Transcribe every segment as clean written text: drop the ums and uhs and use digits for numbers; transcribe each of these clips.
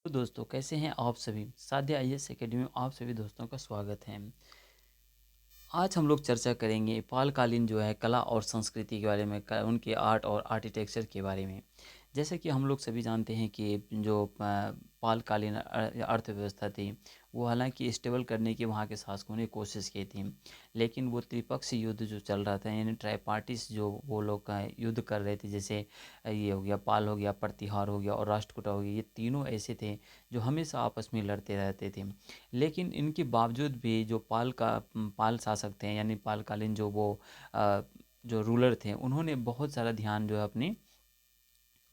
तो दोस्तों कैसे हैं आप सभी। साध्या आईएएस एकेडमी में आप सभी दोस्तों का स्वागत है। आज हम लोग चर्चा करेंगे पालकालीन जो है कला और संस्कृति के बारे में, उनके आर्ट और आर्किटेक्चर के बारे में। जैसे कि हम लोग सभी जानते हैं कि जो पालकालीन अर्थव्यवस्था थी, वो हालांकि स्टेबल करने की वहाँ के शासकों ने कोशिश की थी, लेकिन वो त्रिपक्षीय युद्ध जो चल रहा था, यानी ट्राई पार्टीज जो वो लोग का युद्ध कर रहे थे, जैसे ये हो गया पाल, हो गया प्रतिहार, हो गया और राष्ट्रकूट हो गया, ये तीनों ऐसे थे जो हमेशा आपस में लड़ते रहते थे। लेकिन इनके बावजूद भी जो पाल शासक थे, यानी पालकालीन जो वो अ, जो रूलर थे, उन्होंने बहुत सारा ध्यान जो है अपनी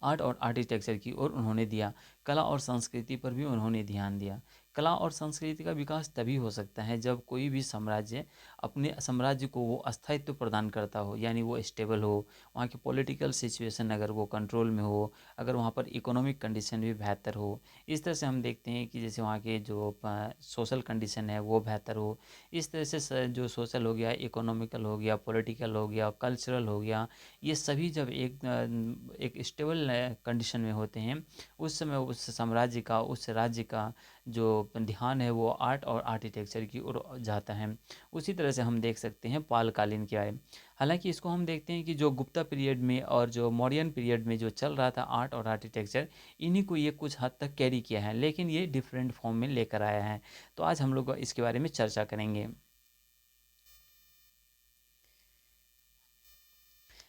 आर्ट और आर्किटेक्चर की ओर उन्होंने दिया। कला और संस्कृति पर भी उन्होंने ध्यान दिया। कला और संस्कृति का विकास तभी हो सकता है जब कोई भी साम्राज्य अपने साम्राज्य को वो अस्थायित्व प्रदान करता हो, यानी वो स्टेबल हो, वहाँ की पॉलिटिकल सिचुएशन अगर वो कंट्रोल में हो, अगर वहाँ पर इकोनॉमिक कंडीशन भी बेहतर हो। इस तरह से हम देखते हैं कि जैसे वहाँ के जो सोशल कंडीशन है वो बेहतर हो। इस तरह से जो सोशल हो गया, इकोनॉमिकल हो गया, पॉलिटिकल हो गया, कल्चरल हो गया, ये सभी जब एक स्टेबल कंडीशन में होते हैं, उस समय उस साम्राज्य का, उस राज्य का जो ध्यान है वो आर्ट और आर्किटेक्चर की ओर जाता है। उसी तरह से हम देख सकते हैं पालकालीन के बारे में। हालांकि इसको हम देखते हैं कि जो गुप्ता पीरियड में और जो मौर्यन पीरियड में जो चल रहा था आर्ट और आर्किटेक्चर, इन्हीं को ये कुछ हद तक कैरी किया है, लेकिन ये डिफरेंट फॉर्म में लेकर आया है। तो आज हम लोग इसके बारे में चर्चा करेंगे।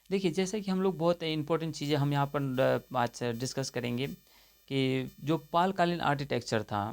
देखिए, जैसे कि हम लोग बहुत इंपॉर्टेंट चीज़ें हम यहाँ पर आज डिस्कस करेंगे कि जो पालकालीन आर्किटेक्चर था,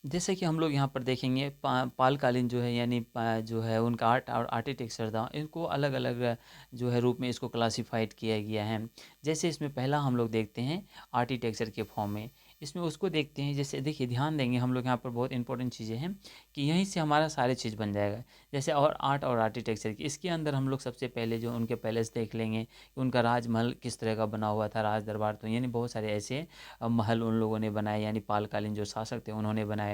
जैसे कि हम लोग यहाँ पर देखेंगे पालकालीन जो है, यानी जो है उनका आर्ट और आर्किटेक्चर था, इनको अलग अलग जो है रूप में इसको क्लासिफाइड किया गया है। जैसे इसमें पहला हम लोग देखते हैं आर्किटेक्चर के फॉर्म में। इसमें उसको देखते हैं, जैसे देखिए ध्यान देंगे हम लोग यहाँ पर, बहुत इंपॉर्टेंट चीज़ें हैं कि यहीं से हमारा सारे चीज़ बन जाएगा। जैसे और आर्ट और आर्किटेक्चर की, इसके अंदर हम लोग सबसे पहले जो उनके पैलेस देख लेंगे कि उनका राजमहल किस तरह का बना हुआ था, राज दरबार, तो यानी बहुत सारे ऐसे महल उन लोगों ने बनाए, यानी पालकालीन जो शासक थे उन्होंने बनाए।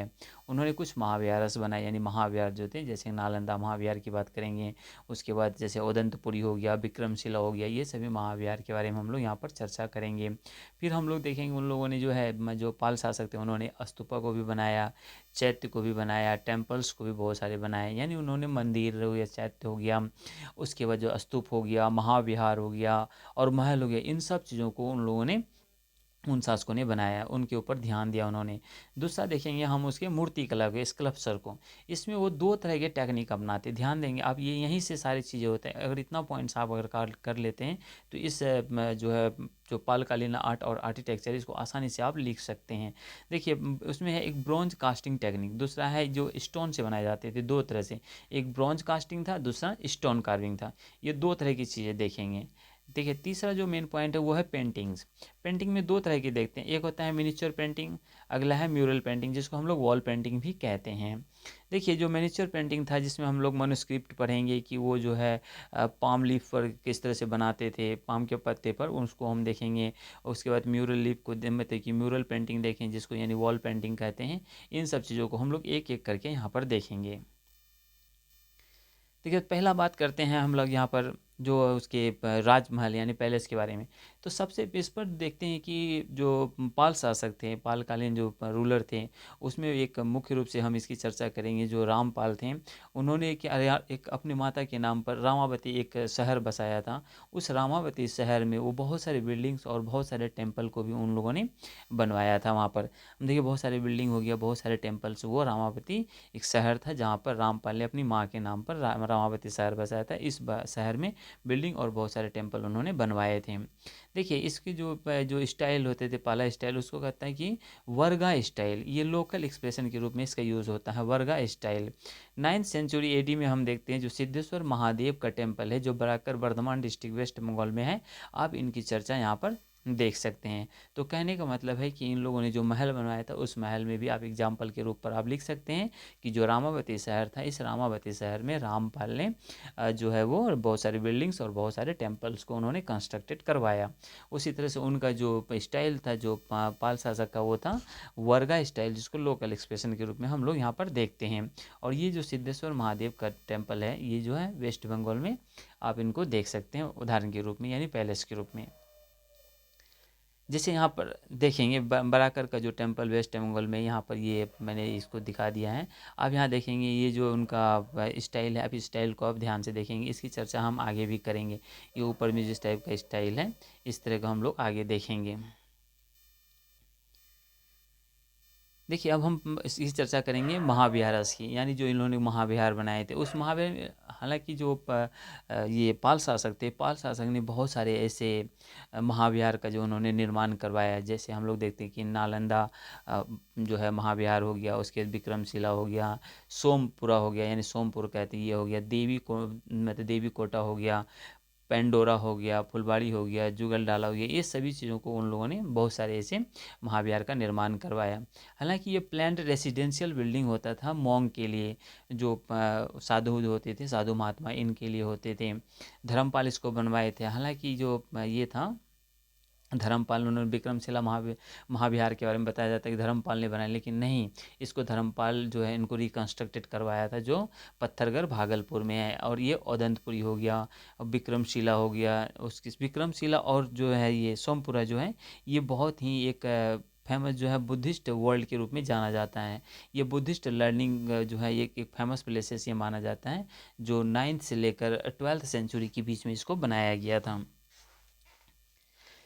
उन्होंने कुछ महाविहारस बनाए, यानी महाविहार जो थे, जैसे नालंदा महाविहार की बात करेंगे। उसके बाद जैसे उदंतपुरी हो गया, विक्रमशिला हो गया, ये सभी महाविहार के बारे में हम लोग यहाँ पर चर्चा करेंगे। फिर हम लोग देखेंगे उन लोगों ने जो है जो पाल शासक थे, उन्होंने स्तूपा को भी बनाया, चैत्य को भी बनाया, टेम्पल्स को भी बहुत सारे बनाए, यानी उन्होंने मंदिर हो गया, चैत्य हो गया, उसके बाद जो स्तूप हो गया, महाविहार हो गया और महल हो गया, इन सब चीज़ों को उन लोगों ने, उन शासकों ने बनाया, उनके ऊपर ध्यान दिया उन्होंने। दूसरा देखेंगे हम उसके मूर्ति कला को, स्कल्पचर को। इसमें वो दो तरह के टेक्निक अपनाते, ध्यान देंगे आप, ये यहीं से सारी चीज़ें होते हैं। अगर इतना पॉइंट्स आप अगर कर लेते हैं तो इस जो है जो पालकालीन आर्ट और आर्किटेक्चर, इसको आसानी से आप लिख सकते हैं। देखिए उसमें है एक ब्रॉन्ज कास्टिंग टेक्निक, दूसरा है जो स्टोन से बनाए जाते थे, दो तरह से, एक ब्रॉन्ज कास्टिंग था, दूसरा स्टोन कार्विंग था। ये दो तरह की चीज़ें देखेंगे। देखिए तीसरा जो मेन पॉइंट है वो है पेंटिंग्स। पेंटिंग में दो तरह की देखते हैं, एक होता है मिनिएचर पेंटिंग, अगला है म्यूरल पेंटिंग, जिसको हम लोग वॉल पेंटिंग भी कहते हैं। देखिए जो मिनिएचर पेंटिंग था, जिसमें हम लोग मनुस्क्रिप्ट पढ़ेंगे कि वो जो है पाम लीफ पर किस तरह से बनाते थे, पाम के पत्ते पर, उसको हम देखेंगे। उसके बाद म्यूरल लीफ को मतलब कि म्यूरल पेंटिंग देखें, जिसको यानी वॉल पेंटिंग कहते हैं। इन सब चीज़ों को हम लोग एक एक करके यहाँ पर देखेंगे। देखिए पहला बात करते हैं हम लोग यहाँ पर जो उसके राजमहल यानी पैलेस के बारे में। तो सबसे इस पर देखते हैं कि जो पाल शासक थे, पालकालीन जो रूलर थे, उसमें एक मुख्य रूप से हम इसकी चर्चा करेंगे। जो रामपाल थे, उन्होंने एक अपनी माता के नाम पर रामावती एक शहर बसाया था। उस रामावती शहर में वो बहुत सारे बिल्डिंग्स और बहुत सारे टेम्पल को भी उन लोगों ने बनवाया था। वहाँ पर देखिए बहुत सारे बिल्डिंग हो गया, बहुत सारे टेम्पल्स, वो रामावती एक शहर था जहाँ पर रामपाल ने अपनी माँ के नाम पर रामावती शहर बसाया था। इस शहर में बिल्डिंग और बहुत सारे टेम्पल उन्होंने बनवाए थे। देखिए इसकी जो स्टाइल होते थे, पाला स्टाइल, उसको कहता है कि वर्गा स्टाइल। ये लोकल एक्सप्रेशन के रूप में इसका यूज़ होता है, वर्गा स्टाइल। 9th सेंचुरी एडी में हम देखते हैं जो सिद्धेश्वर महादेव का टेम्पल है, जो बराकर वर्धमान डिस्ट्रिक्ट वेस्ट बंगाल में है, आप इनकी चर्चा यहाँ पर देख सकते हैं। तो कहने का मतलब है कि इन लोगों ने जो महल बनवाया था उस महल में भी आप एग्जाम्पल के रूप पर आप लिख सकते हैं कि जो रामावती शहर था, इस रामावती शहर में रामपाल ने जो है वो बहुत सारी बिल्डिंग्स और बहुत सारे टेम्पल्स को उन्होंने कंस्ट्रक्टेड करवाया। उसी तरह से उनका जो स्टाइल था, जो पाल शासक का, वो था वर्गा स्टाइल, जिसको लोकल एक्सप्रेशन के रूप में हम लोग यहाँ पर देखते हैं। और ये जो सिद्धेश्वर महादेव का टेम्पल है, ये जो है वेस्ट बंगाल में आप इनको देख सकते हैं उदाहरण के रूप में, यानी पैलेस के रूप में। जैसे यहाँ पर देखेंगे बराकर का जो टेम्पल वेस्ट बंगाल में, यहाँ पर ये मैंने इसको दिखा दिया है। आप यहाँ देखेंगे ये जो उनका स्टाइल है, आप इस स्टाइल को आप ध्यान से देखेंगे, इसकी चर्चा हम आगे भी करेंगे। ये ऊपर में जिस टाइप का स्टाइल है, इस तरह का हम लोग आगे देखेंगे। देखिए अब हम इसकी चर्चा करेंगे महाविहारस की, यानी जो इन्होंने महाविहार बनाए थे उस महाविहार। हालांकि जो ये पाल शासक थे, पाल शासक ने बहुत सारे ऐसे महाविहार का जो उन्होंने निर्माण करवाया। जैसे हम लोग देखते हैं कि नालंदा जो है महाविहार हो गया, उसके बाद विक्रमशिला हो गया, सोमपुरा हो गया, यानी सोमपुर कहते हैं, ये हो गया देवी को मतलब देवी कोटा हो गया, पेंडोरा हो गया, फुलबाड़ी हो गया, जुगल डाला हो गया। ये सभी चीज़ों को उन लोगों ने बहुत सारे ऐसे महाविहार का निर्माण करवाया। हालांकि ये प्लान्ड रेसिडेंशियल बिल्डिंग होता था मॉन्क के लिए, जो साधु होते थे, साधु महात्मा, इनके लिए होते थे। धर्मपाल इसको बनवाए थे। हालांकि जो ये था धर्मपाल, उन्होंने विक्रमशिला महाविहार के बारे में बताया जाता है कि धर्मपाल ने बनाया, लेकिन नहीं, इसको धर्मपाल जो है इनको रिकंस्ट्रक्टेड करवाया था, जो पत्थरगढ़ भागलपुर में है। और ये औदंतपुरी हो गया, विक्रमशिला हो गया, उसकी विक्रमशिला और जो है ये सोमपुरा जो है, ये बहुत ही एक फेमस जो है बुद्धिस्ट वर्ल्ड के रूप में जाना जाता है। ये बुद्धिस्ट लर्निंग जो है ये एक फेमस प्लेसेस ये माना जाता है, जो 9th से लेकर 12th सेंचुरी के बीच में इसको बनाया गया था।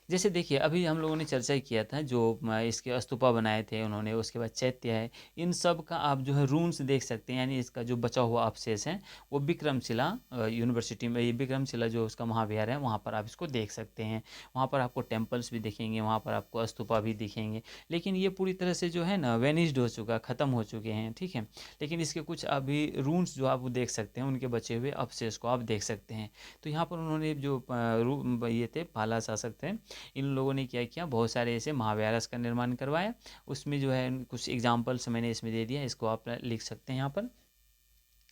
जैसे देखिए अभी हम लोगों ने चर्चा किया था जो इसके स्तूपा बनाए थे उन्होंने, उसके बाद चैत्य है, इन सब का आप जो है रून्स देख सकते हैं, यानी इसका जो बचा हुआ अवशेष है वो विक्रमशिला यूनिवर्सिटी में, ये विक्रमशिला जो उसका महाविहार है वहाँ पर आप इसको देख सकते हैं। वहाँ पर आपको टेम्पल्स भी दिखेंगे, वहाँ पर आपको स्तूपा भी दिखेंगे, लेकिन ये पूरी तरह से जो है ना वेनिस्ड हो चुका, ख़त्म हो चुके हैं, ठीक है। लेकिन इसके कुछ अभी रून्स जो आप देख सकते हैं, उनके बचे हुए अवशेष को आप देख सकते हैं। तो यहाँ पर उन्होंने जो ये थे पाला शासक थे, इन लोगों ने क्या किया, बहुत सारे ऐसे महाविहार का निर्माण करवाया। उसमें जो है कुछ एग्जाम्पल्स मैंने इसमें दे दिया, इसको आप लिख सकते हैं यहाँ पर।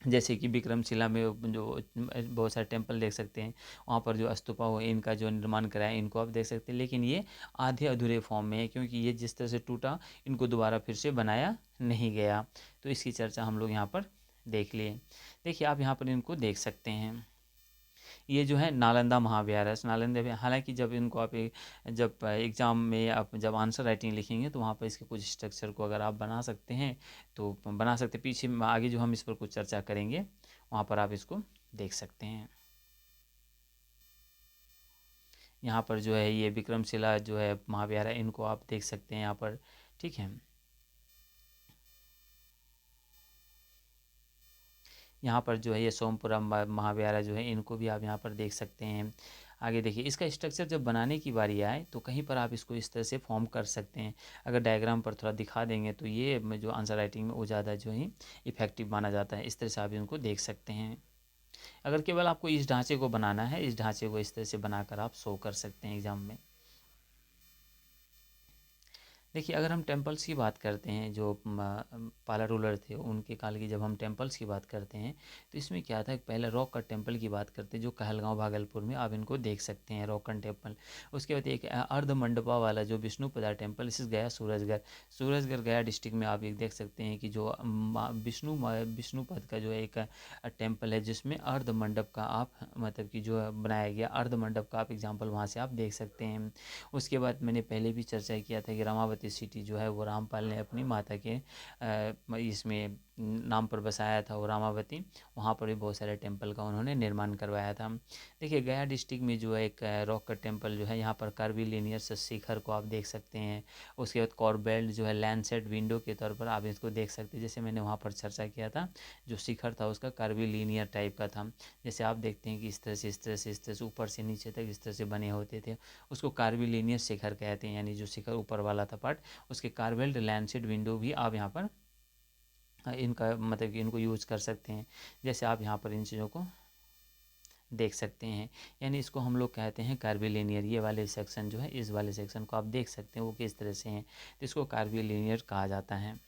जैसे कि विक्रमशिला में जो बहुत सारे टेम्पल देख सकते हैं, वहाँ पर जो स्तूपा हो इनका जो निर्माण कराया, इनको आप देख सकते हैं, लेकिन ये आधे अधूरे फॉर्म में है, क्योंकि ये जिस तरह से टूटा, इनको दोबारा फिर से बनाया नहीं गया। तो इसकी चर्चा हम लोग यहाँ पर देख लिए। देखिए आप यहाँ पर इनको देख सकते हैं, ये जो है नालंदा महाविहार है। नालंदा में हालांकि जब इनको आप जब एग्ज़ाम में आप जब आंसर राइटिंग लिखेंगे तो वहाँ पर इसके कुछ स्ट्रक्चर को अगर आप बना सकते हैं तो बना सकते, पीछे आगे जो हम इस पर कुछ चर्चा करेंगे वहाँ पर आप इसको देख सकते हैं। यहाँ पर जो है ये विक्रमशिला जो है महाविहार है, इनको आप देख सकते हैं यहाँ पर, ठीक है। यहाँ पर जो है ये सोमपुरा महाविहार जो है, इनको भी आप यहाँ पर देख सकते हैं। आगे देखिए इसका स्ट्रक्चर जब बनाने की बारी आए तो कहीं पर आप इसको इस तरह से फॉर्म कर सकते हैं। अगर डायग्राम पर थोड़ा दिखा देंगे तो ये जो आंसर राइटिंग में वो ज़्यादा जो है इफेक्टिव माना जाता है। इस तरह से आप इनको देख सकते हैं। अगर केवल आपको इस ढांचे को बनाना है, इस ढांचे को इस तरह से बनाकर आप शो कर सकते हैं एग्जाम में। देखिए अगर हम टेम्पल्स की बात करते हैं, जो पाला रूलर थे उनके काल की जब हम टेम्पल्स की बात करते हैं तो इसमें क्या था, पहले रॉक कट टेम्पल की बात करते हैं जो कहलगांव भागलपुर में आप इनको देख सकते हैं, रॉक कट टेम्पल। उसके बाद एक अर्ध मंडपा वाला जो विष्णुपदा टेम्पल, इस गया सूरजगढ़। सूरजगढ़ गया डिस्ट्रिक्ट में आप एक देख सकते हैं कि जो विष्णुपद का जो एक टेम्पल है जिसमें अर्ध मंडप का आप मतलब कि जो बनाया गया अर्ध मंडप का आप एग्जाम्पल वहाँ से आप देख सकते हैं। उसके बाद मैंने पहले भी चर्चा किया था कि रामावती सिटी जो है वो रामपाल ने अपनी माता के इसमें नाम पर बसाया था, वो रामावती। वहाँ पर भी बहुत सारे टेम्पल का उन्होंने निर्माण करवाया था। देखिए गया डिस्ट्रिक्ट में जो है एक रॉक कट टेम्पल जो है, यहाँ पर कर्विलिनियस शिखर को आप देख सकते हैं। उसके बाद कॉर्बेल्ट जो है लैंडसेट विंडो के तौर पर आप इसको देख सकते हैं। जैसे मैंने वहाँ पर चर्चा किया था, जो शिखर था उसका कर्विलिनियर टाइप का था। जैसे आप देखते हैं कि इस तरह से इस तरह से इस तरह से ऊपर से नीचे तक इस तरह से बने होते थे, उसको कार्विलिनियस शिखर कहते हैं। यानी जो शिखर ऊपर वाला था पार्ट, उसके कार्वेल्ड लैंडसेट विंडो भी आप यहाँ पर इनका मतलब कि इनको यूज़ कर सकते हैं। जैसे आप यहाँ पर इन चीज़ों को देख सकते हैं। यानी इसको हम लोग कहते हैं कर्विलिनियर। ये वाले सेक्शन जो है, इस वाले सेक्शन को आप देख सकते हैं वो किस तरह से हैं, तो इसको कर्विलिनियर कहा जाता है।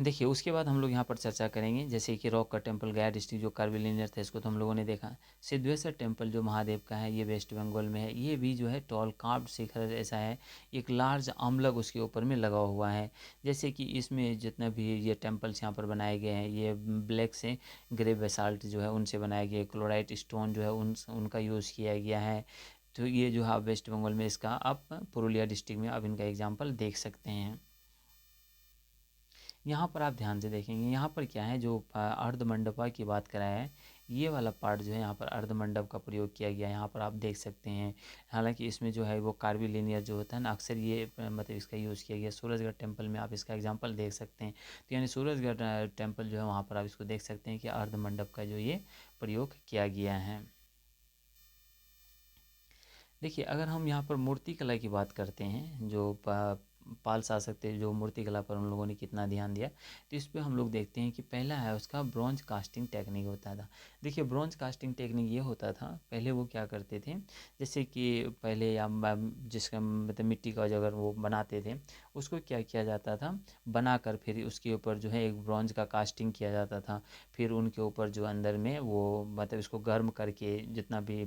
देखिए उसके बाद हम लोग यहाँ पर चर्चा करेंगे, जैसे कि रॉक का टेम्पल गया डिस्ट्रिक्ट जो कर्विलिनियर था, इसको तो हम लोगों ने देखा। सिद्धेश्वर टेम्पल जो महादेव का है, ये वेस्ट बंगाल में है। ये भी जो है टॉल कार्व्ड शिखर ऐसा है, एक लार्ज आमलक उसके ऊपर में लगा हुआ है। जैसे कि इसमें जितना भी ये टेम्पल्स यहाँ पर बनाए गए हैं, ये ब्लैक से ग्रे बेसाल्ट जो है उनसे बनाए गए, क्लोराइट स्टोन जो है उनका यूज़ किया गया है। तो ये जो है आप वेस्ट बंगाल में इसका आप पुरुलिया डिस्ट्रिक्ट में आप इनका एग्जाम्पल देख सकते हैं। यहाँ पर आप ध्यान से देखेंगे, यहाँ पर क्या है, जो अर्ध मंडपा की बात कराया है, ये वाला पार्ट जो है यहाँ पर अर्ध मंडप का प्रयोग किया गया है, यहाँ पर आप देख सकते हैं। हालांकि इसमें जो है वो कार्विलिनियर जो होता है ना, अक्सर ये मतलब इसका यूज़ किया गया। सूरजगढ़ टेम्पल में आप इसका एग्जांपल देख सकते हैं। तो यानी सूरजगढ़ टेम्पल जो है वहाँ पर आप इसको देख सकते हैं कि अर्ध मंडप का जो ये प्रयोग किया गया है। देखिए अगर हम यहाँ पर मूर्ति कला की बात करते हैं, जो पाल शासक थे, जो मूर्ति कला पर उन लोगों ने कितना ध्यान दिया, तो इस पे हम लोग देखते हैं कि पहला है उसका ब्रॉन्ज कास्टिंग टेक्निक होता था। देखिए ब्रॉन्ज कास्टिंग टेक्निक ये होता था, पहले वो क्या करते थे, जैसे कि पहले या जिसका मतलब मिट्टी का जो अगर वो बनाते थे, उसको क्या किया जाता था, बनाकर फिर उसके ऊपर जो है एक ब्रॉन्ज का कास्टिंग किया जाता था। फिर उनके ऊपर जो अंदर में वो मतलब इसको गर्म करके जितना भी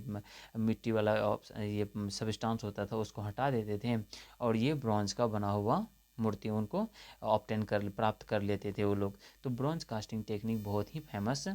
मिट्टी वाला ये सबस्टांस होता था उसको हटा देते थे, और ये ब्रॉन्ज का बना हुआ मूर्ति उनको ऑब्टेन कर प्राप्त कर लेते थे वो लोग। तो ब्रॉन्ज कास्टिंग टेक्निक बहुत ही फेमस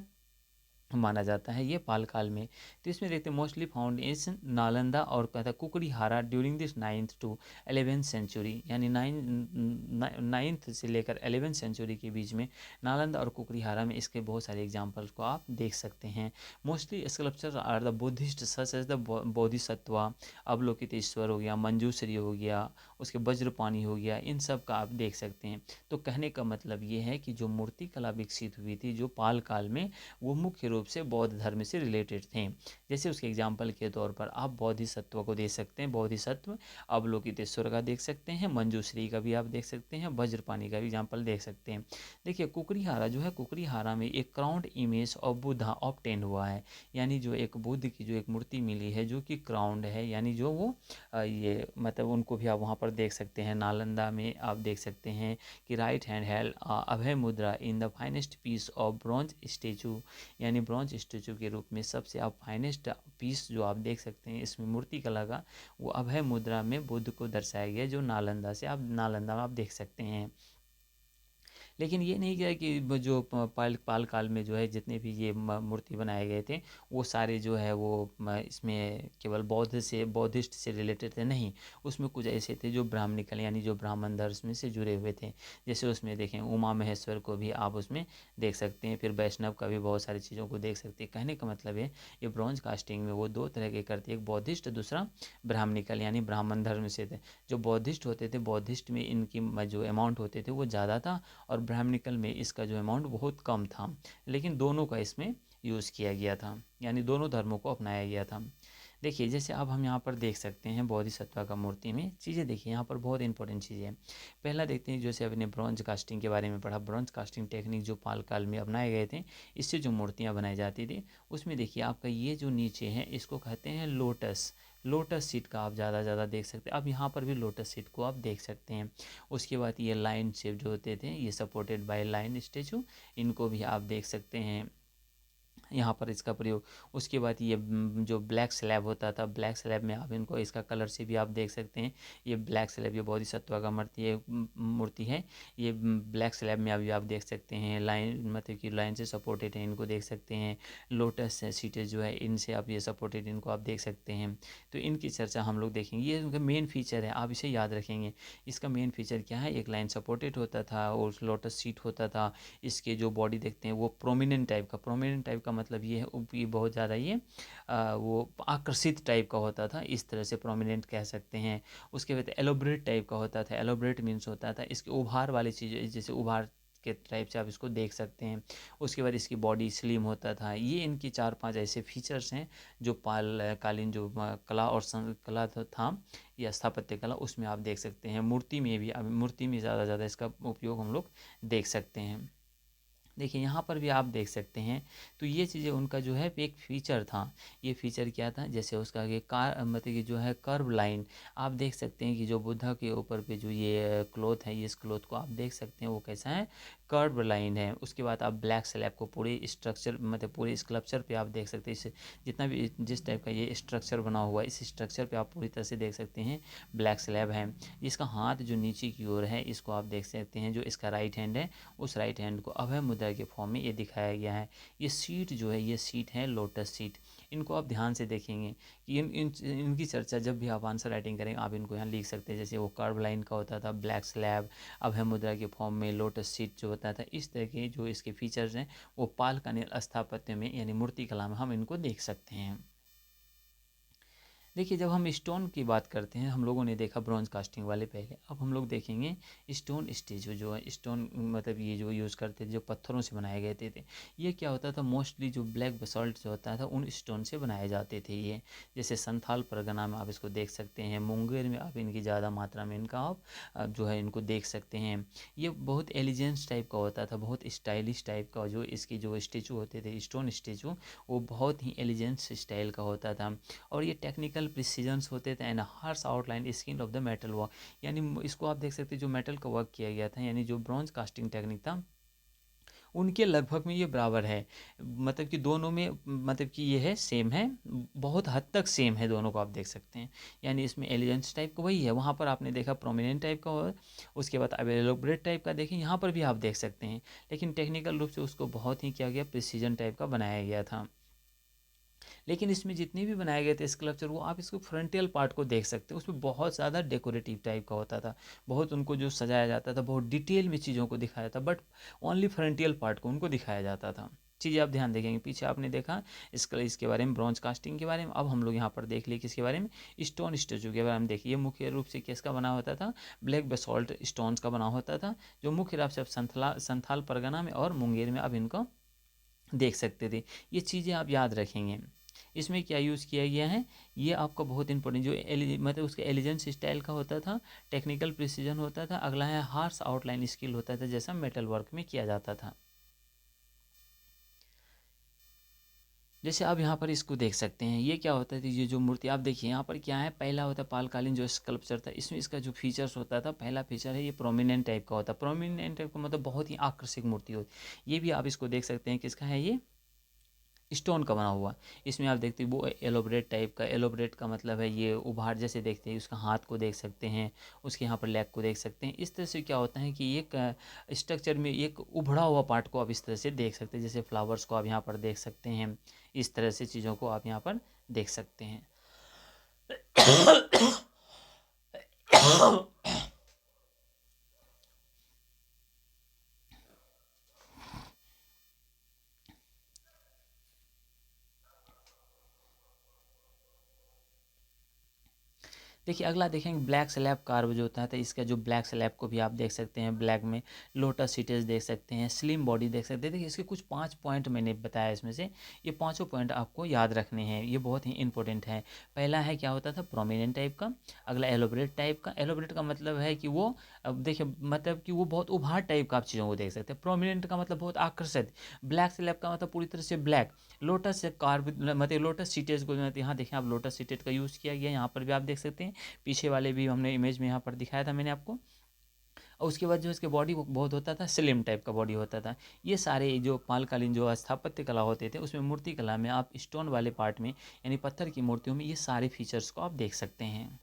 माना जाता है ये पाल काल में। तो इसमें देखते हैं मोस्टली फाउंड इस नालंदा और कहता है कुकड़ीहारा during this 9th to 11th century, यानी 9th से लेकर 11th सेंचुरी के बीच में नालंदा और कुकड़ीहारा में इसके बहुत सारे एग्जाम्पल्स को आप देख सकते हैं। Mostly sculpture are the Buddhist such as the Bodhisattva, Avalokiteshvara हो गया, मंजूश्री हो गया, उसके वज्रपाणी हो गया, इन सब का आप देख सकते हैं। तो कहने का मतलब ये है कि जो मूर्ति कला विकसित हुई थी जो पाल काल में, वो मुख्य रूप से बौद्ध धर्म से रिलेटेड थे। जैसे उसके एग्जाम्पल के तौर पर आप बोधिसत्व को देख सकते हैं, बोधिसत्व, अवलोकितेश्वर का देख सकते हैं, मंजूश्री का भी आप देख सकते हैं, वज्रपाणी का भी एग्जाम्पल देख सकते हैं। देखिए कुकड़ीहारा जो है, कुकड़ीहारा में एक crowned image of Buddha obtain हुआ है, यानी जो एक बुद्ध की जो एक मूर्ति मिली है जो कि क्राउंड है, यानी जो वो ये मतलब उनको भी आप वहाँ पर देख सकते हैं। नालंदा में आप देख सकते हैं कि right hand held Abhaya mudra in the finest piece of bronze statue, यानी ब्रॉन्ज स्टेचू के रूप में सबसे आप फाइनेस्ट पीस जो आप देख सकते हैं इसमें मूर्ति कला का, वो अभय मुद्रा में बुद्ध को दर्शाया गया, जो नालंदा में आप देख सकते हैं। लेकिन ये नहीं किया कि जो पाल काल में जो है जितने भी ये मूर्ति बनाए गए थे वो सारे जो है वो इसमें केवल बौद्धिस्ट से रिलेटेड थे, नहीं, उसमें कुछ ऐसे थे जो ब्राह्मणिकल यानी जो ब्राह्मण धर्म में से जुड़े हुए थे। जैसे उसमें देखें उमा महेश्वर को भी आप उसमें देख सकते हैं, फिर वैष्णव का भी बहुत सारी चीज़ों को देख सकते हैं। कहने का मतलब है ये ब्रॉन्ज कास्टिंग में वो दो तरह के करते, एक बौद्धिस्ट, दूसरा ब्राह्मणिकल यानी ब्राह्मण धर्म से थे। जो बौद्धिस्ट होते थे, बौद्धिस्ट में इनकी जो अमाउंट होते थे वो ज़्यादा था, और ब्राह्मणिकल में इसका जो अमाउंट बहुत कम था, लेकिन दोनों का इसमें यूज़ किया गया था, यानी दोनों धर्मों को अपनाया गया था। देखिए जैसे अब हम यहाँ पर देख सकते हैं बोधिसत्व का मूर्ति में चीज़ें, देखिए यहाँ पर बहुत इंपॉर्टेंट चीज़ें हैं। पहला देखते हैं, जैसे अपने ब्रॉन्ज कास्टिंग के बारे में पढ़ा, ब्रॉन्ज कास्टिंग टेक्निक जो पाल काल में अपनाए गए थे, इससे जो मूर्तियाँ बनाई जाती थी उसमें देखिए आपका ये जो नीचे है इसको कहते हैं लोटस, लोटस सीट का आप ज़्यादा देख सकते हैं। अब यहाँ पर भी लोटस सीट को आप देख सकते हैं। उसके बाद ये लाइन शेप जो होते थे, ये सपोर्टेड बाय लाइन स्टेचू, इनको भी आप देख सकते हैं यहाँ पर इसका प्रयोग। उसके बाद ये जो ब्लैक स्लैब होता था, ब्लैक स्लैब में आप इनको इसका कलर से भी आप देख सकते हैं। ये ब्लैक स्लैब ये बोधिसत्व का मूर्ति है, ये ब्लैक स्लैब में अभी आप देख सकते हैं, लाइन मतलब कि लाइन से सपोर्टेड है, इनको देख सकते हैं। लोटस सीटें जो है इनसे आप ये सपोर्टेड, इनको आप देख सकते हैं। तो इनकी चर्चा हम लोग देखेंगे, ये उनका मेन फीचर है, आप इसे याद रखेंगे। इसका मेन फीचर क्या है, एक लाइन सपोर्टेड होता था और लोटस सीट होता था। इसके जो बॉडी देखते हैं वो प्रोमिनेंट टाइप का मतलब ये है ये बहुत ज़्यादा ये वो आकर्षित टाइप का होता था, इस तरह से प्रोमिनेंट कह सकते हैं। उसके बाद एलोब्रेट टाइप का होता था, एलोब्रेट मीन्स होता था इसके उभार वाली चीज़, जैसे उभार के टाइप से आप इसको देख सकते हैं। उसके बाद इसकी बॉडी स्लिम होता था। ये इनकी 4-5 ऐसे फीचर्स हैं जो पाल कालीन जो कला और कला था या स्थापत्य कला, उसमें आप देख सकते हैं। मूर्ति में भी, मूर्ति में ज़्यादा इसका उपयोग हम लोग देख सकते हैं। देखिए यहाँ पर भी आप देख सकते हैं, तो ये चीज़ें उनका जो है एक फ़ीचर था। ये फ़ीचर क्या था, जैसे उसका ये कार मतलब कि जो है कर्व लाइन, आप देख सकते हैं कि जो बुद्धा के ऊपर पे जो ये क्लॉथ है, इस क्लॉथ को आप देख सकते हैं वो कैसा है, कर्व लाइन है। उसके बाद आप ब्लैक स्लैब को पूरे स्ट्रक्चर मतलब पूरे स्कल्पचर पे आप देख सकते हैं, इस जितना भी जिस टाइप का ये स्ट्रक्चर बना हुआ है, इस स्ट्रक्चर पे आप पूरी तरह से देख सकते हैं ब्लैक स्लैब है। इसका हाथ जो नीचे की ओर है, इसको आप देख सकते हैं, जो इसका राइट हैंड है, उस राइट हैंड को अभय मुद्रा के फॉर्म में ये दिखाया गया है। ये सीट जो है, ये सीट है लोटस सीट। इनको आप ध्यान से देखेंगे कि इनकी चर्चा जब भी आप आंसर राइटिंग करेंगे, आप इनको यहाँ लिख सकते हैं। जैसे वो कर्व लाइन का होता था, ब्लैक स्लैब, अभय मुद्रा के फॉर्म में लोटस सीट जो होता था, इस तरह के जो इसके फीचर्स हैं वो पाल का स्थापत्य में यानी मूर्ति कला में हम इनको देख सकते हैं। देखिए जब हम स्टोन की बात करते हैं, हम लोगों ने देखा ब्रॉन्ज कास्टिंग वाले पहले, अब हम लोग देखेंगे स्टोन स्टेचू जो है। स्टोन मतलब ये जो यूज़ करते थे, जो पत्थरों से बनाए गए थे, ये क्या होता था, मोस्टली जो ब्लैक बेसाल्ट जो होता था उन स्टोन से बनाए जाते थे ये। जैसे संथाल परगना में आप इसको देख सकते हैं, मुंगेर में आप इनकी ज़्यादा मात्रा में इनका आप जो है इनको देख सकते हैं। ये बहुत एलिजेंस टाइप का होता था, बहुत स्टाइलिश टाइप का जो इसकी जो स्टेचू होते थे, स्टोन स्टेचू, वो बहुत ही एलिजेंस स्टाइल का होता था। और ये टेक्निकल प्रिसीजन्स होते थे and harsh outline skin of the metal work, यानी इसको आप देख सकते हैं जो मेटल का वर्क किया गया था, यानी जो ब्रॉन्ज कास्टिंग टेक्निक था उनके लगभग में ये बराबर है। मतलब कि दोनों में मतलब कि ये है सेम है, बहुत हद तक सेम है दोनों को आप देख सकते हैं। यानी इसमें एलिगेंस टाइप का वही है, वहाँ पर आपने देखा प्रोमिनेंट टाइप का, और उसके बाद अब एलोब्रेट टाइप का देखें, यहाँ पर भी आप देख सकते हैं। लेकिन टेक्निकल रूप से उसको बहुत ही किया गया, प्रिसीजन टाइप का बनाया गया था। लेकिन इसमें जितने भी बनाए गए थे स्कल्पचर, वो आप इसको फ्रंटियल पार्ट को देख सकते हो, उसमें बहुत ज़्यादा डेकोरेटिव टाइप का होता था, बहुत उनको जो सजाया जाता था, बहुत डिटेल में चीज़ों को दिखाया था, बट ओनली फ्रंटियल पार्ट को उनको दिखाया जाता था। चीज़ें आप ध्यान देखेंगे, पीछे आपने देखा इसके बारे में, ब्रॉन्ज कास्टिंग के बारे में। अब हम लोग यहाँ पर देख लिए किसके बारे में, स्टोन स्टेचू के बारे में देखिए। मुख्य रूप से किसका बना होता था, ब्लैक बेसाल्ट स्टोन्स का बना होता था, जो मुख्य रूप से संथाल परगना में और मुंगेर में आप इनको देख सकते थे। ये चीज़ें आप याद रखेंगे। इसमें क्या यूज़ किया गया है, ये आपका बहुत इंपॉर्टेंट, जो मतलब उसका एलिजेंस स्टाइल का होता था, टेक्निकल प्रिसीजन होता था। अगला है हार्श आउटलाइन स्किल होता था, जैसा मेटल वर्क में किया जाता था। जैसे आप यहाँ पर इसको देख सकते हैं, ये क्या होता है, ये जो मूर्ति आप देखिए यहाँ पर क्या है, पहला होता है पालकालीन जो स्कल्पचर था, इसमें इसका जो फीचर्स होता था, पहला फीचर है ये प्रोमिनेंट टाइप का होता है। प्रोमिनेंट टाइप का मतलब बहुत ही आकर्षक मूर्ति होती, ये भी आप इसको देख सकते हैं, किसका है ये, स्टोन का बना हुआ। इसमें आप देखते हैं वो एलोब्रेट टाइप का, एलोब्रेट का मतलब है ये उभार जैसे देखते हैं, उसका हाथ को देख सकते हैं, उसके यहाँ पर लेग को देख सकते हैं। इस तरह से क्या होता है कि एक स्ट्रक्चर में एक उभड़ा हुआ पार्ट को आप इस तरह से देख सकते हैं, जैसे फ्लावर्स को आप यहाँ पर देख सकते हैं, इस तरह से चीज़ों को आप यहाँ पर देख सकते हैं। देखिए अगला देखेंगे ब्लैक स्लैब कार्व जो होता है, तो इसका जो ब्लैक स्लैब को भी आप देख सकते हैं, ब्लैक में लोटस सीटेज देख सकते हैं, स्लिम बॉडी देख सकते हैं। देखिए इसके कुछ 5 पॉइंट मैंने बताया, इसमें से ये पाँचों पॉइंट आपको याद रखने हैं, ये बहुत ही इंपॉर्टेंट है। पहला है क्या होता था, प्रोमिनेंट टाइप का। अगला एलोब्रेट टाइप का, एलोब्रेट का मतलब है कि वो अब देखिए मतलब कि वो बहुत उभार टाइप का आप चीज़ों को देख सकते हैं। प्रोमिनेंट का मतलब बहुत आकर्षित। ब्लैक स्लैब का मतलब पूरी तरह से ब्लैक। लोटस से कार्व मतलब लोटस सीटेज को यहाँ देखें आप, लोटस सीटेज का यूज़ किया गया, यहाँ पर भी आप देख सकते हैं, पीछे वाले भी हमने इमेज में यहाँ पर दिखाया था मैंने आपको। और उसके बाद जो इसके बॉडी बहुत होता था, स्लिम टाइप का बॉडी होता था। ये सारे जो पालकालीन जो स्थापत्य कला होते थे, उसमें मूर्ति कला में आप स्टोन वाले पार्ट में यानी पत्थर की मूर्तियों में ये सारे फीचर्स को आप देख सकते हैं।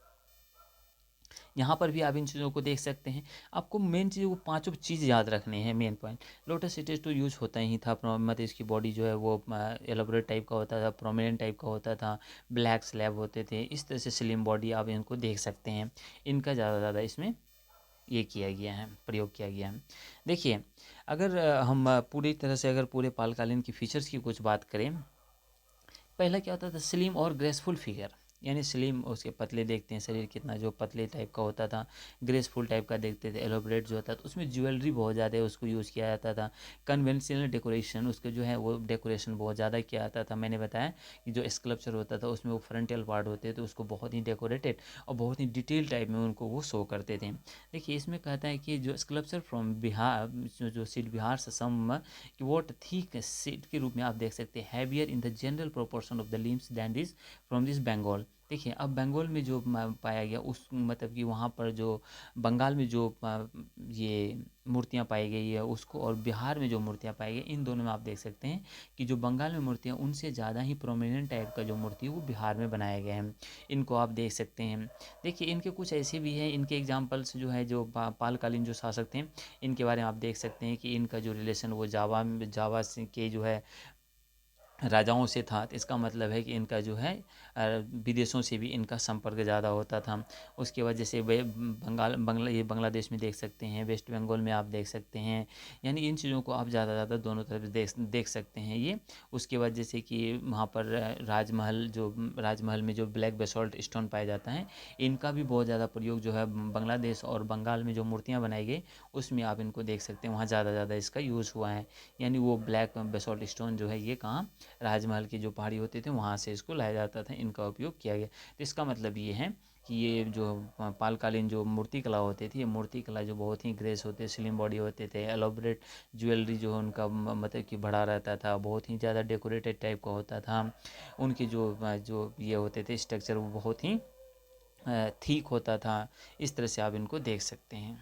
यहाँ पर भी आप इन चीज़ों को देख सकते हैं। आपको मेन चीज़ वो पांचों चीज़ याद रखने हैं, मेन पॉइंट। लोटस सीटेज तो यूज होता ही था, मतलब इसकी बॉडी जो है वो एलोब्रेट टाइप का होता था, प्रोमिनेंट टाइप का होता था, ब्लैक स्लैब होते थे, इस तरह से स्लिम बॉडी आप इनको देख सकते हैं। इनका ज़्यादा इसमें ये किया गया है, प्रयोग किया गया है। देखिए अगर हम पूरी तरह से अगर पूरे पालकालीन की फीचर्स की कुछ बात करें, पहला क्या होता था, स्लिम और ग्रेसफुल फिगर। यानी स्लिम, उसके पतले देखते हैं, शरीर कितना जो पतले टाइप का होता था, ग्रेसफुल टाइप का देखते थे। एलोबरेट जो होता था उसमें ज्वेलरी बहुत ज़्यादा उसको यूज़ किया जाता था। कन्वेंशनल डेकोरेशन, उसके जो है वो डेकोरेशन बहुत ज़्यादा किया जाता था। मैंने बताया कि जो स्कल्पचर होता था उसमें वो फ्रंटियल पार्ट होते थे, उसको बहुत ही डेकोरेटेड और बहुत ही डिटेल टाइप में उनको वो शो करते थे। देखिए इसमें कहता है कि जो स्कल्पचर फ्रॉम बिहार, जो सीट बिहार से सम कि वोट थिक सीट के रूप में आप देख सकते हैं, heavier in the general proportion of the limbs than this from this Bengal. देखिए अब बंगाल में जो पाया गया उस मतलब कि वहाँ पर जो बंगाल में जो ये मूर्तियाँ पाई गई है उसको, और बिहार में जो मूर्तियाँ पाई गई, इन दोनों में आप देख सकते हैं कि जो बंगाल में मूर्तियाँ उनसे ज़्यादा ही प्रोमिनेंट टाइप का जो मूर्ति है वो बिहार में बनाया गया है। इनको आप देख सकते हैं। देखिए इनके कुछ ऐसे भी हैं, इनके एग्जाम्पल्स जो है जो पालकालीन जो शासक थे इनके बारे में आप देख सकते हैं कि इनका जो रिलेशन वो जावा के जो है राजाओं से था। तो इसका मतलब है कि इनका जो है विदेशों से भी इनका संपर्क ज़्यादा होता था। उसके बाद जैसे वे ये बांग्लादेश में देख सकते हैं, वेस्ट बंगाल में आप देख सकते हैं। यानी इन चीज़ों को आप ज़्यादा दोनों तरफ देख सकते हैं ये। उसके बाद जैसे कि वहाँ पर राजमहल में जो ब्लैक बेसॉल्ट स्टोन पाया जाता है, इनका भी बहुत ज़्यादा प्रयोग जो है बांग्लादेश और बंगाल में जो मूर्तियाँ बनाई गई उसमें आप इनको देख सकते हैं, वहाँ ज़्यादा इसका यूज़ हुआ है। यानी वो ब्लैक बेसॉल्ट स्टोन जो है ये कहाँ, राजमहल की जो पहाड़ी होते थे वहाँ से इसको लाया जाता था, इनका उपयोग किया गया। तो इसका मतलब ये है कि ये जो पालकालीन जो मूर्ति कला होती थी, ये मूर्ति कला जो बहुत ही ग्रेस होते, स्लिम बॉडी होते थे, एलोबरेट ज्वेलरी जो उनका मतलब कि बड़ा रहता था, बहुत ही ज़्यादा डेकोरेटेड टाइप का होता था। उनके जो जो ये होते थे स्ट्रक्चर वो बहुत ही ठीक होता था। इस तरह से आप इनको देख सकते हैं।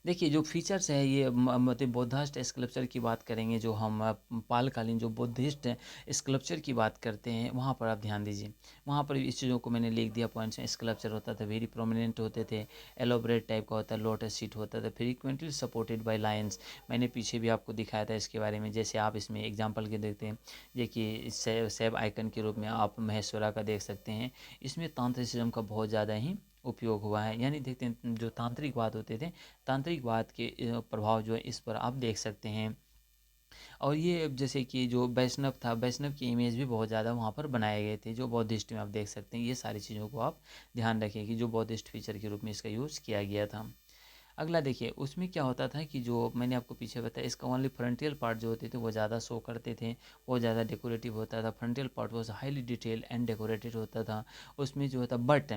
देखिए जो फीचर्स है ये मतलब बुद्धिस्ट स्कल्पचर की बात करेंगे, जो हम पालकालीन जो बुद्धिस्ट स्कल्पचर की बात करते हैं वहाँ पर आप ध्यान दीजिए। वहाँ पर इस चीज़ों को मैंने लिख दिया पॉइंट्स में। स्कल्पचर होता था वेरी प्रोमिनेंट होते थे, एलोबरेट टाइप का होता है, लोटस सीट होता था, फ्रीक्वेंटली सपोर्टेड बाय लायंस। मैंने पीछे भी आपको दिखाया था इसके बारे में। जैसे आप इसमें एग्जाम्पल के देखते हैं, देखिए सेब आइकन के रूप में आप महेश्वरा का देख सकते हैं। इसमें तांत्रिसिज्म का बहुत ज़्यादा ही उपयोग हुआ है। यानी देखते हैं जो तांत्रिकवाद होते थे, तांत्रिकवाद के प्रभाव जो है इस पर आप देख सकते हैं। और ये जैसे कि जो वैष्णव था, वैष्णव की इमेज भी बहुत ज़्यादा वहाँ पर बनाए गए थे, जो बौद्धिस्ट में आप देख सकते हैं। ये सारी चीज़ों को आप ध्यान रखें कि जो बौद्धिस्ट फीचर के रूप में इसका यूज़ किया गया था। अगला देखिए उसमें क्या होता था कि जो मैंने आपको पीछे बताया, इसका ओनली फ्रंटियल पार्ट जो होते थे वो ज़्यादा शो करते थे, वो ज़्यादा डेकोरेटिव होता था। Frontal part was highly detail and decorated होता था। उसमें जो होता बट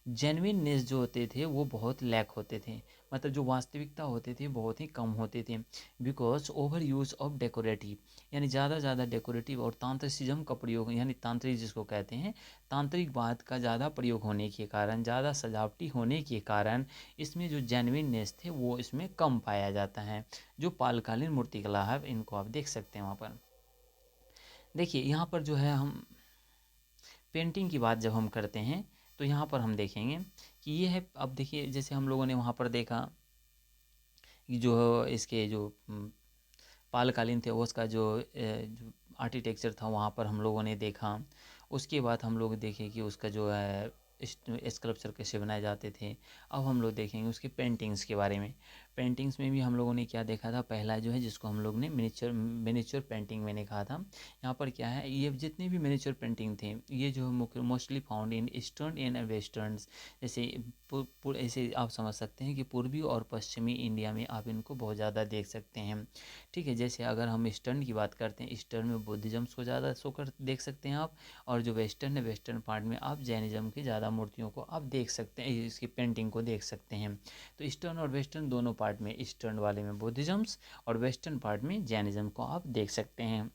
जेन्युइननेस जो होते थे वो बहुत लैक होते थे, मतलब जो वास्तविकता होते थे बहुत ही कम होते थे। Because over use of decorative, यानी ज़्यादा डेकोरेटिव और तांत्रिसिज्म का प्रयोग, यानी तांत्रिक जिसको कहते हैं, तांत्रिकवाद का ज़्यादा प्रयोग होने के कारण, ज़्यादा सजावटी होने के कारण इसमें जो जेन्युइननेस थे वो इसमें कम पाया जाता है। जो पालकालीन मूर्तिकला है इनको आप देख सकते हैं वहाँ पर। देखिए यहाँ पर जो है हम पेंटिंग की बात जब हम करते हैं तो यहाँ पर हम देखेंगे कि ये है। अब देखिए जैसे हम लोगों ने वहाँ पर देखा कि जो इसके जो पालकालीन थे वो उसका जो आर्किटेक्चर था वहाँ पर हम लोगों ने देखा। उसके बाद हम लोग देखे कि उसका जो है स्कल्पचर कैसे बनाए जाते थे। अब हम लोग देखेंगे उसके पेंटिंग्स के बारे में। पेंटिंग्स में भी हम लोगों ने क्या देखा था, पहला जो है जिसको हम लोग ने मिनिएचर पेंटिंग मैंने कहा था। यहाँ पर क्या है, ये जितने भी मिनिएचर पेंटिंग थे ये जो mostly found in eastern and western, जैसे ऐसे आप समझ सकते हैं कि पूर्वी और पश्चिमी इंडिया में आप इनको बहुत ज़्यादा देख सकते हैं। ठीक है, जैसे अगर हम ईस्टर्न की बात करते हैं, ईस्टर्न में बुद्धिज़्म को ज़्यादा शो कर देख सकते हैं आप। और जो वेस्टर्न है, वेस्टर्न पार्ट में आप जैनिज़्म की ज़्यादा मूर्तियों को आप देख सकते हैं, इसकी पेंटिंग को देख सकते हैं। तो ईस्टर्न और वेस्टर्न दोनों पार्ट में, ईस्टर्न वाले में बुद्धिज़्म्स और वेस्टर्न पार्ट में जैनिज़्म को आप देख सकते हैं।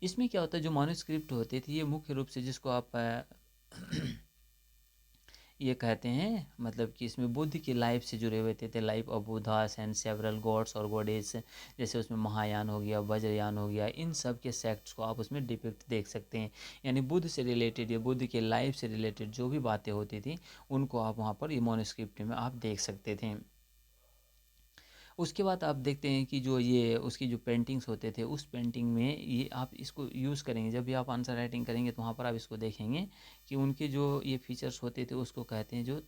इसमें क्या होता है, जो मैन्युस्क्रिप्ट होती थी ये मुख्य रूप से जिसको आप ये कहते हैं, मतलब कि इसमें बुद्ध की लाइफ से जुड़े हुए थे life of Buddhas and several gods और गॉडेस। जैसे उसमें महायान हो गया, वज्रयान हो गया, इन सब के सेक्ट्स को आप उसमें डिपिक्ट देख सकते हैं। यानी बुद्ध से रिलेटेड या बुद्ध के लाइफ से रिलेटेड जो भी बातें होती थी उनको आप वहाँ पर ये मैन्युस्क्रिप्ट में आप देख सकते थे। उसके बाद आप देखते हैं कि जो ये उसकी जो पेंटिंग्स होते थे, उस पेंटिंग में ये आप इसको यूज़ करेंगे, जब भी आप आंसर राइटिंग करेंगे तो वहाँ पर आप इसको देखेंगे कि उनके जो ये फीचर्स होते थे उसको कहते हैं जो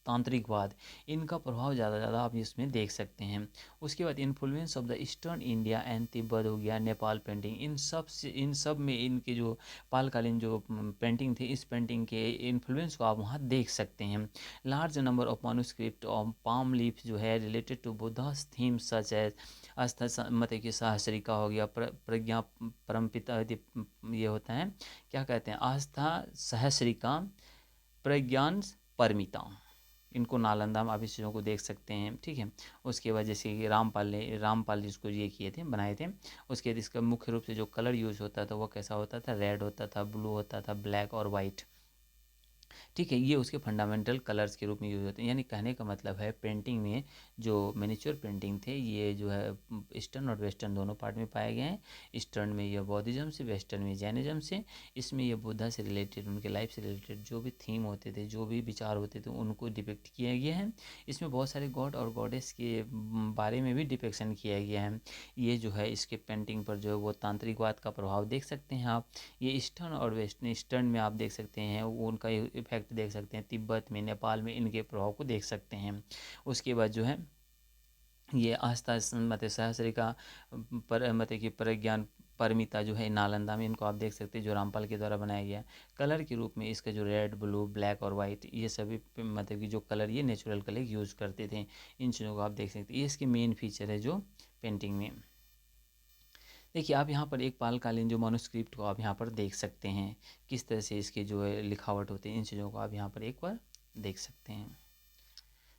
तांत्रिकवाद, इनका प्रभाव ज़्यादा आप इसमें देख सकते हैं। उसके बाद influence of the eastern India and Tibet हो गया, नेपाल पेंटिंग, इन सब में इनके जो पालकालीन जो पेंटिंग थी, इस पेंटिंग के इन्फ्लुएंस को आप वहाँ देख सकते हैं। Large number of manuscript of palm leaf जो है related to Buddha's themes such as आस्था, मतलब कि सहस्रिका हो गया, प्रज्ञा परमपिता, ये होता है क्या कहते हैं, आस्था सहस्रिका, प्रज्ञान परमिता, इनको नालंदा में आप इस चीज़ों को देख सकते हैं। ठीक है। उसके बाद जैसे कि रामपाल जिसको ये किए थे, बनाए थे, उसके बाद इसका मुख्य रूप से जो कलर यूज़ होता था वो कैसा होता था, रेड होता था, ब्लू होता था, ब्लैक और वाइट। ठीक है, ये उसके फंडामेंटल कलर्स के रूप में यूज़ होते हैं। यानी कहने का मतलब है पेंटिंग में जो मिनिएचर पेंटिंग थे ये जो है ईस्टर्न और वेस्टर्न दोनों पार्ट में पाए गए हैं। ईस्टर्न में ये बौद्धिज्म से, वेस्टर्न में जैनिज्म से। इसमें ये बुद्धा से रिलेटेड, उनके लाइफ से रिलेटेड जो भी थीम होते थे, जो भी विचार होते थे, उनको डिपिक्ट किया गया है। इसमें बहुत सारे गॉड और गॉडेस के बारे में भी डिपिक्शन किया गया है। ये जो है इसके पेंटिंग पर जो है वो तांत्रिकवाद का प्रभाव देख सकते हैं आप। ये ईस्टर्न और वेस्टर्न, ईस्टर्न में आप देख सकते हैं वो उनका इफेक्ट देख सकते हैं, तिब्बत में, नेपाल में इनके प्रभाव को देख सकते हैं। उसके बाद जो है ये आस्था मतलब सहस्रिका मतलब कि प्रज्ञान परमिता जो है नालंदा में, इनको आप देख सकते हैं जो रामपाल के द्वारा बनाया गया। कलर के रूप में इसका जो रेड, ब्लू, ब्लैक और वाइट, ये सभी मतलब कि जो कलर, ये नेचुरल कलर यूज़ करते थे। इन चीज़ों को आप देख सकते हैं, ये इसके मेन फीचर है जो पेंटिंग में। देखिए आप यहाँ पर एक पालकालीन जो मनुस्क्रिप्ट को आप यहाँ पर देख सकते हैं, किस तरह से इसकी जो है लिखावट होती है, इन चीज़ों को आप यहाँ पर एक बार देख सकते हैं।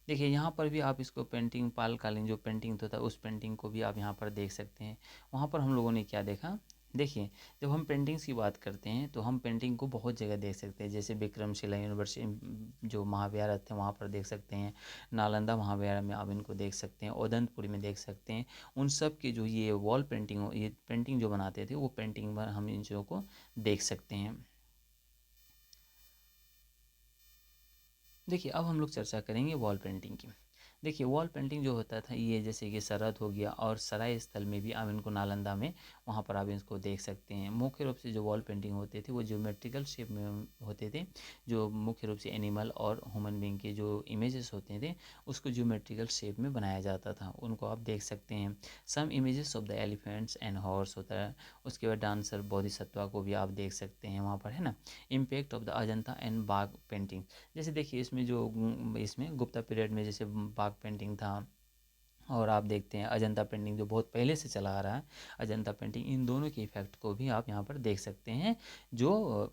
देखिए यहाँ पर भी आप इसको पेंटिंग, पालकालीन जो पेंटिंग होता है उस पेंटिंग को भी आप यहाँ पर देख सकते हैं। वहाँ पर हम लोगों ने क्या देखा, देखिए जब हम पेंटिंग्स की बात करते हैं तो हम पेंटिंग को बहुत जगह देख सकते हैं, जैसे विक्रमशिला यूनिवर्सिटी जो महाविहार थे वहाँ पर देख सकते हैं, नालंदा महाविहार में आप इनको देख सकते हैं, उदंतपुरी में देख सकते हैं। उन सब के जो ये वॉल पेंटिंग, ये पेंटिंग जो बनाते थे वो पेंटिंग पर हम इन चीज़ों को देख सकते हैं। देखिए अब हम लोग चर्चा करेंगे वॉल पेंटिंग की। देखिए वॉल पेंटिंग जो होता था ये जैसे कि सरहद हो गया और सराय स्थल में भी आप इनको नालंदा में, वहाँ पर आप इसको देख सकते हैं। मुख्य रूप से जो वॉल पेंटिंग होते थे वो ज्योमेट्रिकल शेप में होते थे, जो मुख्य रूप से एनिमल और ह्यूमन बीइंग के जो इमेजेस होते थे उसको ज्योमेट्रिकल शेप में बनाया जाता था, उनको आप देख सकते हैं। Some images of the elephants and horse होता है। उसके बाद डांसर बोधिसत्वा को भी आप देख सकते हैं वहाँ पर, है ना। Impact of the Ajanta and बाघ पेंटिंग, जैसे देखिए इसमें जो इसमें गुप्ता पीरियड में जैसे बाघ पेंटिंग था, और आप देखते हैं अजंता पेंटिंग जो बहुत पहले से चला आ रहा है, अजंता पेंटिंग, इन दोनों के इफेक्ट को भी आप यहाँ पर देख सकते हैं। जो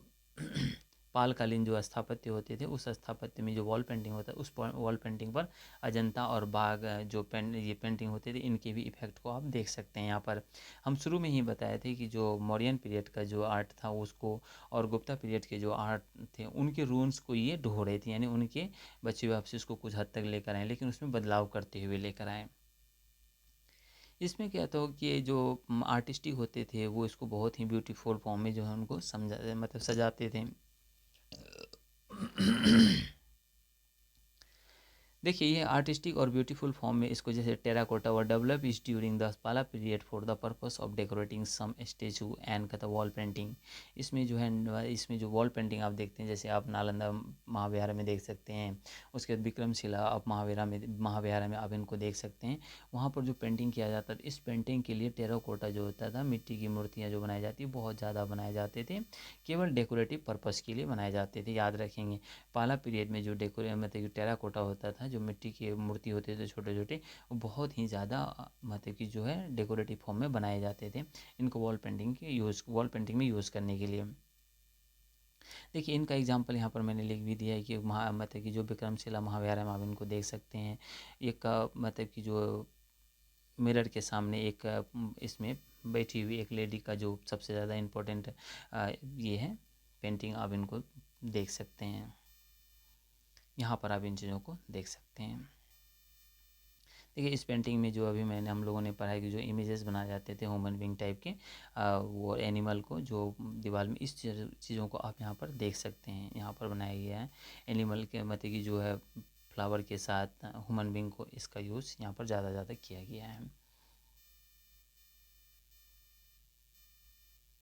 पालकालीन जो स्थापत्य होते थे उस स्थापत्य में जो वॉल पेंटिंग होता है उस वॉल पेंटिंग पर अजंता और बाघ जो ये पेंटिंग होते थे इनके भी इफेक्ट को आप देख सकते हैं यहाँ पर। हम शुरू में ही बताए थे कि जो मौर्यन पीरियड का जो आर्ट था उसको और गुप्ता पीरियड के जो आर्ट थे उनके रूल्स को ये ढो रहे थे, यानी उनके बचे हुए आपसे उसको कुछ हद तक लेकर आए, लेकिन उसमें बदलाव करते हुए लेकर आए। इसमें क्या था कि जो आर्टिस्टिक होते थे वो इसको बहुत ही ब्यूटीफुल फॉर्म में जो है उनको समझा, मतलब सजाते थे। देखिए ये आर्टिस्टिक और ब्यूटीफुल फॉर्म में इसको जैसे टेराकोटा व develop is during the Pala period for the purpose of decorating some statue and कहता वॉल पेंटिंग। इसमें जो है इसमें जो वॉल पेंटिंग आप देखते हैं जैसे आप नालंदा महाविहार में देख सकते हैं, उसके बाद विक्रमशिला आप महाविहार में आप इनको देख सकते हैं। वहाँ पर जो पेंटिंग किया जाता था, इस पेंटिंग के लिए टेराकोटा जो होता था, मिट्टी की मूर्तियाँ जो बनाई जाती बहुत ज़्यादा बनाए जाते थे, केवल डेकोरेटिव पर्पज़ के लिए बनाए जाते थे, याद रखेंगे। पाला पीरियड में जो मतलब टेराकोटा होता था, जो मिट्टी की मूर्ति होते थे छोटे छोटे, वो बहुत ही ज़्यादा मतलब कि जो है डेकोरेटिव फॉर्म में बनाए जाते थे, इनको वॉल पेंटिंग में यूज़ करने के लिए। देखिए इनका एग्जांपल यहाँ पर मैंने लिख भी दिया है कि मतलब कि जो विक्रमशिला महाविहार में आप इनको देख सकते हैं। एक मतलब कि जो मिरर के सामने एक इसमें बैठी हुई एक लेडी का जो सबसे ज़्यादा इम्पोर्टेंट ये है पेंटिंग, आप इनको देख सकते हैं। यहाँ पर आप इन चीज़ों को देख सकते हैं। देखिए इस पेंटिंग में जो अभी मैंने हम लोगों ने पढ़ा कि जो इमेजेस बनाए जाते थे ह्यूमन बीइंग टाइप के, वो एनिमल को जो दीवार में, इस चीज़ों को आप यहाँ पर देख सकते हैं। यहाँ पर बनाया गया है एनिमल के मतलब कि जो है फ्लावर के साथ ह्यूमन बींग को इसका यूज़ यहाँ पर ज़्यादा किया गया है।